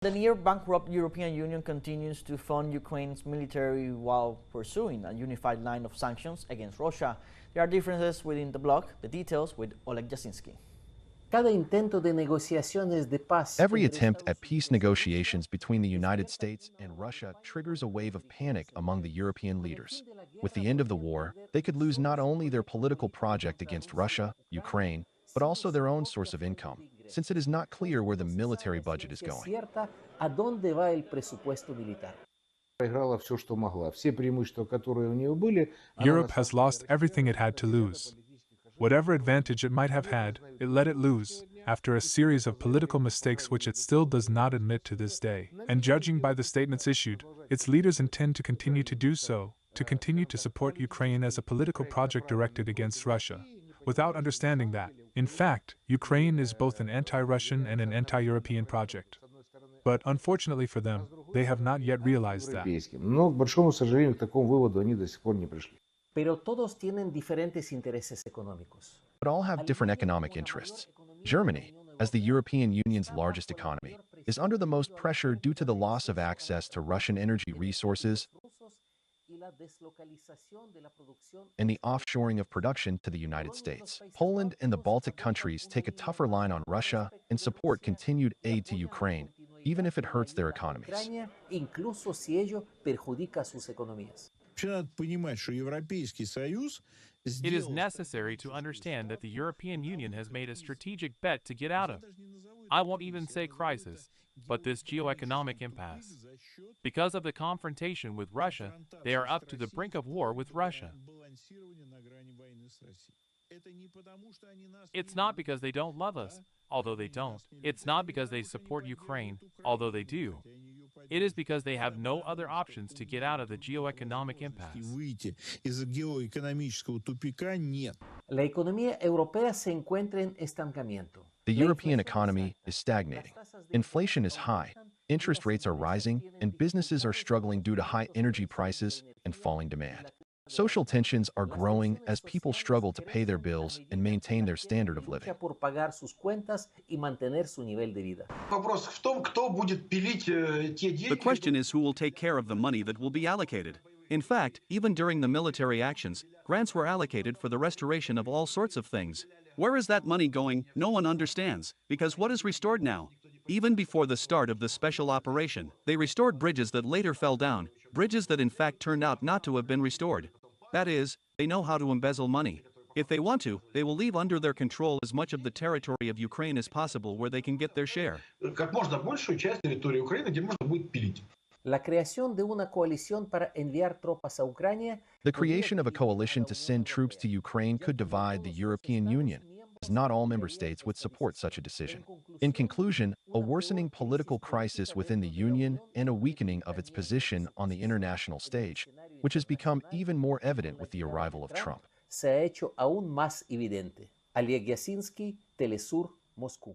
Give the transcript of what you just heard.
The near-bankrupt European Union continues to fund Ukraine's military while pursuing a unified line of sanctions against Russia. There are differences within the bloc. The details with Oleg Jasinski. Every attempt at peace negotiations between the United States and Russia triggers a wave of panic among the European leaders. With the end of the war, they could lose not only their political project against Russia, Ukraine, but also their own source of income, since it is not clear where the military budget is going. Europe has lost everything it had to lose. Whatever advantage it might have had, it let it lose, after a series of political mistakes which it still does not admit to this day. And judging by the statements issued, its leaders intend to continue to do so, to continue to support Ukraine as a political project directed against Russia, without understanding that, in fact, Ukraine is both an anti-Russian and an anti-European project. But unfortunately for them, they have not yet realized that. But all have different economic interests. Germany, as the European Union's largest economy, is under the most pressure due to the loss of access to Russian energy resources and the offshoring of production to the United States. Poland and the Baltic countries take a tougher line on Russia and support continued aid to Ukraine, even if it hurts their economies. It is necessary to understand that the European Union has made a strategic bet to get out of, I won't even say crisis, but this geoeconomic impasse. Because of the confrontation with Russia, they are up to the brink of war with Russia. It's not because they don't love us, although they don't. It's not because they support Ukraine, although they do. It is because they have no other options to get out of the geoeconomic impasse. The European economy is stagnating. Inflation is high, interest rates are rising, and businesses are struggling due to high energy prices and falling demand. Social tensions are growing as people struggle to pay their bills and maintain their standard of living. The question is who will take care of the money that will be allocated. In fact, even during the military actions, grants were allocated for the restoration of all sorts of things. Where is that money going? No one understands, because what is restored now? Even before the start of the special operation, they restored bridges that later fell down, bridges that in fact turned out not to have been restored. That is, they know how to embezzle money. If they want to, they will leave under their control as much of the territory of Ukraine as possible where they can get their share. The creation of a coalition to send troops to Ukraine could divide the European Union, as not all member states would support such a decision. In conclusion, a worsening political crisis within the Union and a weakening of its position on the international stage, which has become even more evident with the arrival of Trump. Se ha hecho aún más evidente. Oleg Jasinski, teleSUR, Moscú.